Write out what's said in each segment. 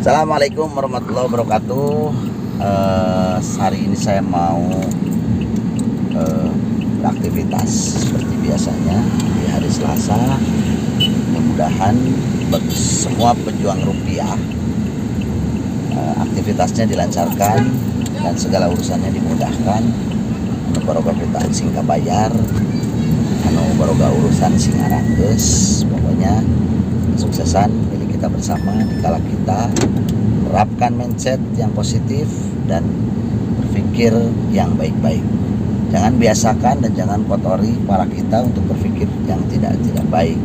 Assalamualaikum warahmatullahi wabarakatuh. Hari ini saya mau beraktivitas seperti biasanya di hari Selasa. Mudah-mudahan bagi semua pejuang rupiah aktivitasnya dilancarkan dan segala urusannya dimudahkan. Baroga kita singka bayar, baroga urusan singarangges, pokoknya kesuksesan milik kita bersama dikala kita menerapkan mindset yang positif dan berpikir yang baik-baik. Jangan biasakan dan jangan kotori kepala kita untuk berpikir yang tidak baik.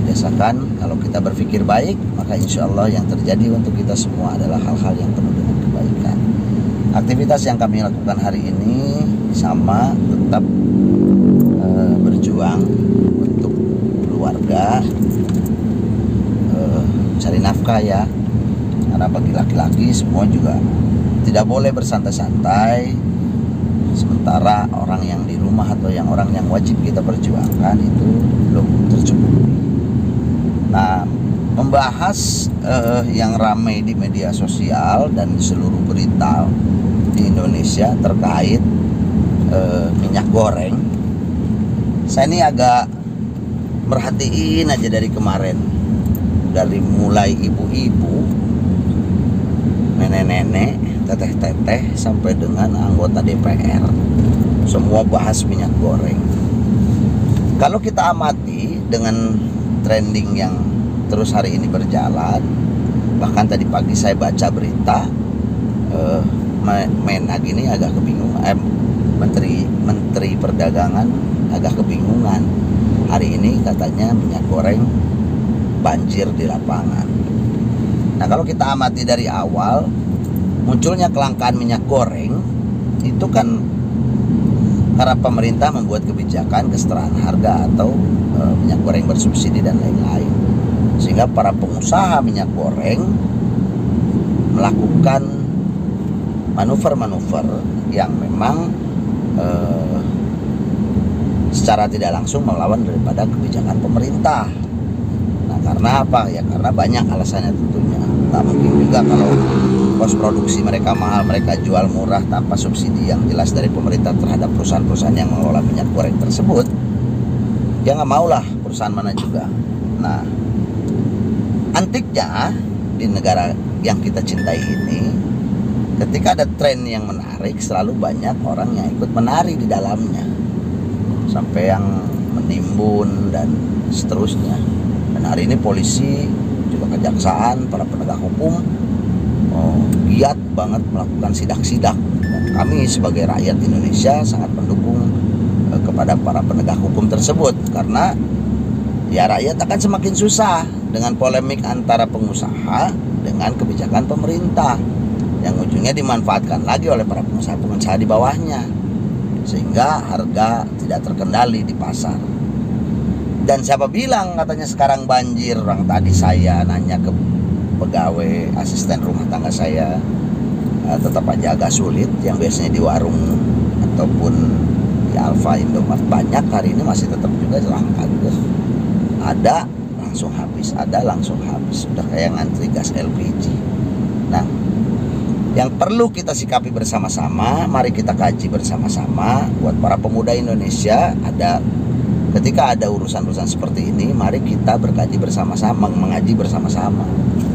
Biasakan kalau kita berpikir baik, maka insya Allah yang terjadi untuk kita semua adalah hal-hal yang penuh dengan kebaikan. Aktivitas yang kami lakukan hari ini sama tetap berjuang untuk keluarga, cari nafkah ya, karena bagi laki-laki semua juga tidak boleh bersantai-santai, sementara orang yang di rumah atau orang yang wajib kita perjuangkan itu belum tercukupi. Nah, membahas yang ramai di media sosial dan di seluruh berita di Indonesia terkait minyak goreng, saya ini agak merhatiin aja dari kemarin, dari mulai ibu-ibu, nenek-nenek, teteh-teteh sampai dengan anggota DPR, semua bahas minyak goreng. Kalau kita amati dengan trending yang terus hari ini berjalan, bahkan tadi pagi saya baca berita Menag ini agak kebingungan, Menteri Perdagangan agak kebingungan. Hari ini katanya minyak goreng banjir di lapangan. Nah, kalau kita amati dari awal, munculnya kelangkaan minyak goreng itu kan karena pemerintah membuat kebijakan kesetaraan harga atau minyak goreng bersubsidi dan lain-lain, sehingga para pengusaha minyak goreng melakukan manuver-manuver yang memang secara tidak langsung melawan daripada kebijakan pemerintah. Nah, karena apa? Ya karena banyak alasannya tentunya. Tak mungkin juga kalau kos produksi mereka mahal, mereka jual murah tanpa subsidi yang jelas dari pemerintah terhadap perusahaan-perusahaan yang mengelola minyak goreng tersebut. Ya nggak maulah perusahaan mana juga. Nah, antiknya di negara yang kita cintai ini, ketika ada tren yang menarik, selalu banyak orang yang ikut menari di dalamnya, sampai yang menimbun dan seterusnya. Dan hari ini polisi, juga kejaksaan, para penegak hukum giat banget melakukan sidak-sidak. Dan kami sebagai rakyat Indonesia sangat mendukung kepada para penegak hukum tersebut, karena ya rakyat akan semakin susah dengan polemik antara pengusaha dengan kebijakan pemerintah yang ujungnya dimanfaatkan lagi oleh para pengusaha-pengusaha di bawahnya, sehingga harga tidak terkendali di pasar. Dan siapa bilang katanya sekarang banjir? Orang tadi saya nanya ke pegawai asisten rumah tangga saya, tetap aja agak sulit. Yang biasanya di warung ataupun di Alfa, Indomaret banyak, hari ini masih tetap juga langka juga. Ada langsung habis, ada langsung habis, sudah kayak ngantri gas LPG. Nah, yang perlu kita sikapi bersama-sama, mari kita kaji bersama-sama buat para pemuda Indonesia. Ketika ada urusan-urusan seperti ini, mari kita berkaji bersama-sama, mengaji bersama-sama,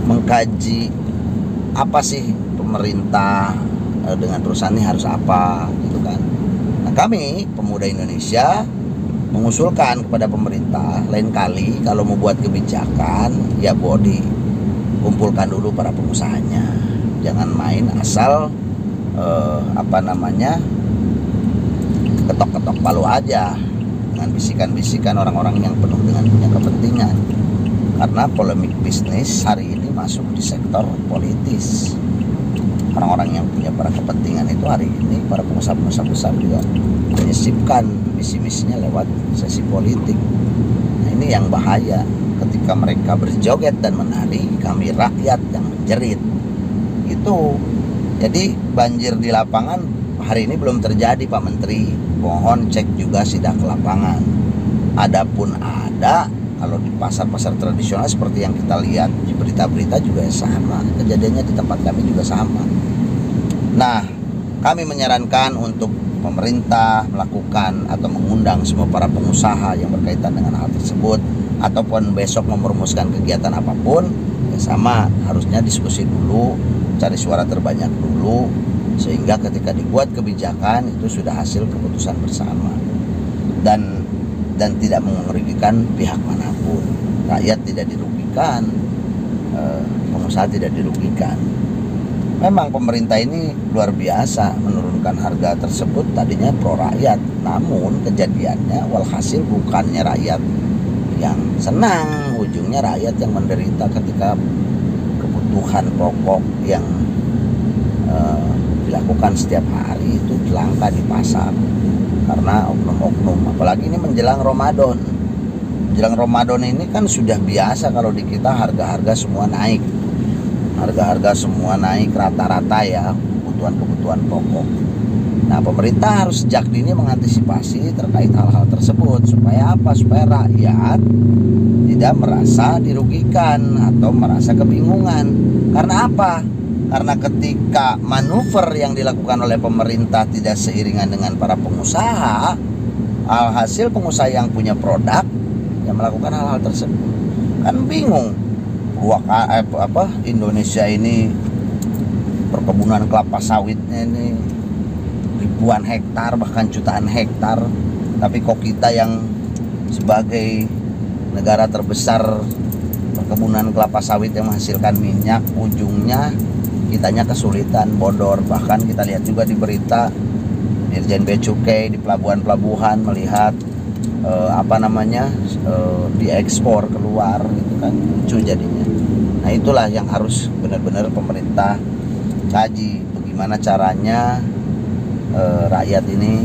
mengkaji apa sih pemerintah dengan perusahaan ini harus apa, gitu kan. Nah, kami pemuda Indonesia mengusulkan kepada pemerintah, lain kali kalau mau buat kebijakan, ya boleh kumpulkan dulu para pengusahanya. Jangan main asal ketok-ketok palu aja dengan bisikan-bisikan orang-orang yang penuh dengan punya kepentingan. Karena polemik bisnis hari ini masuk di sektor politis. Orang-orang yang punya para kepentingan itu hari ini, para pengusaha-pengusaha besar juga menyisipkan misi-misinya lewat sesi politik. Nah, ini yang bahaya. Ketika mereka berjoget dan menari, kami rakyat yang menjerit. Itu jadi banjir di lapangan hari ini belum terjadi, Pak Menteri. Mohon cek juga sidak ke lapangan. Adapun ada Kalau di pasar-pasar tradisional seperti yang kita lihat di berita-berita juga sama, kejadiannya di tempat kami juga sama. Nah, kami menyarankan untuk pemerintah melakukan atau mengundang semua para pengusaha yang berkaitan dengan hal tersebut, ataupun besok memerumuskan kegiatan apapun, ya sama, harusnya diskusi dulu, cari suara terbanyak dulu, sehingga ketika dibuat kebijakan itu sudah hasil keputusan bersama dan tidak merugikan pihak manapun. Rakyat tidak dirugikan, pengusaha tidak dirugikan. Memang pemerintah ini luar biasa menurunkan harga tersebut, tadinya pro rakyat, namun kejadiannya walhasil bukannya rakyat yang senang, ujungnya rakyat yang menderita ketika kebutuhan pokok yang dilakukan setiap hari itu langka di pasar karena oknum-oknum. Apalagi ini menjelang Ramadan. Menjelang Ramadan ini kan sudah biasa kalau di kita harga-harga semua naik. Harga-harga semua naik rata-rata ya, kebutuhan-kebutuhan pokok. Nah, pemerintah harus sejak dini mengantisipasi terkait hal-hal tersebut. Supaya apa? Supaya rakyat tidak merasa dirugikan atau merasa kebingungan. Karena apa? Karena ketika manuver yang dilakukan oleh pemerintah tidak seiringan dengan para pengusaha, alhasil pengusaha yang punya produk yang melakukan hal-hal tersebut kan bingung. Indonesia ini perkebunan kelapa sawitnya ini ribuan hektar, bahkan jutaan hektar, tapi kok kita yang sebagai negara terbesar perkebunan kelapa sawit yang menghasilkan minyak, ujungnya kitanya kesulitan, bodor. Bahkan kita lihat juga di berita Dirjen Bea Cukai di pelabuhan-pelabuhan melihat diekspor keluar, itu kan lucu jadinya. Nah, itulah yang harus benar-benar pemerintah kaji, bagaimana caranya rakyat ini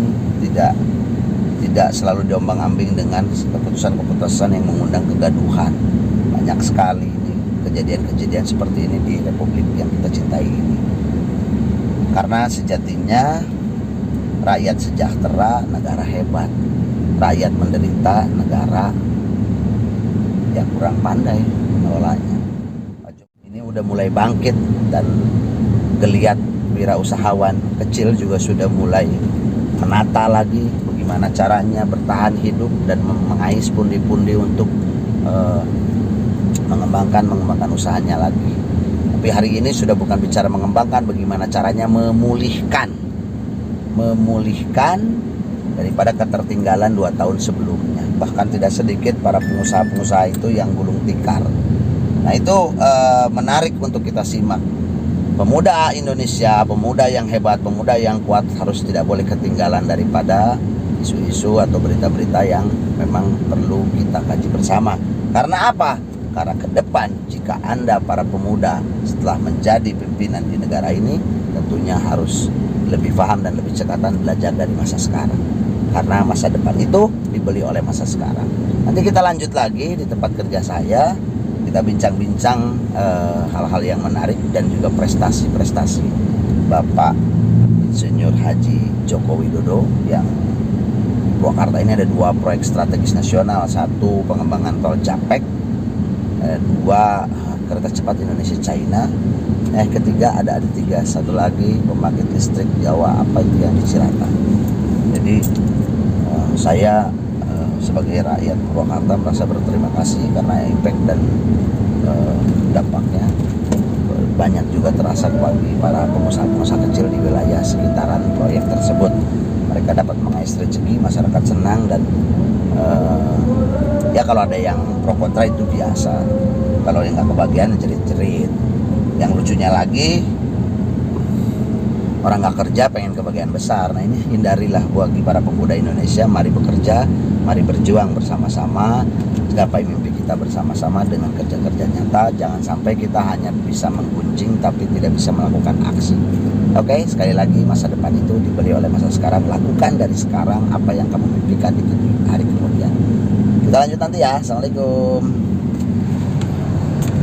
tidak selalu diombang-ambing dengan keputusan-keputusan yang mengundang kegaduhan. Banyak sekali ini kejadian-kejadian seperti ini di Republik yang kita cintai ini. Karena sejatinya rakyat sejahtera, negara hebat. Rakyat menderita, negara yang kurang pandai mengelolanya. Ini udah mulai bangkit dan geliat wirausahawan kecil juga sudah mulai menata lagi bagaimana caranya bertahan hidup dan mengais pundi-pundi untuk mengembangkan usahanya lagi. Tapi hari ini sudah bukan bicara mengembangkan, bagaimana caranya memulihkan daripada ketertinggalan 2 tahun sebelumnya. Bahkan tidak sedikit para pengusaha-pengusaha itu yang gulung tikar. Nah, itu menarik untuk kita simak. Pemuda Indonesia, pemuda yang hebat, pemuda yang kuat harus tidak boleh ketinggalan daripada isu-isu atau berita-berita yang memang perlu kita kaji bersama. Karena apa? Karena ke depan jika Anda para pemuda setelah menjadi pimpinan di negara ini, tentunya harus lebih paham dan lebih cekatan belajar dari masa sekarang. Karena masa depan itu dibeli oleh masa sekarang. Nanti kita lanjut lagi di tempat kerja saya. Kita bincang-bincang hal-hal yang menarik dan juga prestasi-prestasi Bapak Insinyur Haji Joko Widodo yang Purwakarta ini ada 2 proyek strategis nasional. 1 pengembangan tol Japek, 2 kereta cepat Indonesia China, ketiga ada 3, 1 lagi pembangkit listrik Jawa apa itu yang di Cirata. Jadi saya sebagai rakyat Purwakarta merasa berterima kasih karena impact dan dampaknya banyak juga terasa bagi para pengusaha-pengusaha kecil di wilayah sekitaran proyek tersebut. Mereka dapat mengais rezeki, masyarakat senang, dan ya kalau ada yang pro kontra itu biasa. Kalau yang nggak kebagian jerit-jerit. Yang lucunya lagi, orang nggak kerja pengen kebagian besar. Nah, ini hindarilah bagi para pemuda Indonesia. Mari bekerja, mari berjuang bersama-sama, gapai mimpi kita bersama-sama dengan kerja-kerja nyata. Jangan sampai kita hanya bisa menggunjing tapi tidak bisa melakukan aksi. Oke, sekali lagi, masa depan itu dibeli oleh masa sekarang. Lakukan dari sekarang apa yang kamu mimpikan di hari kemudian. Kita lanjut nanti ya. Assalamualaikum.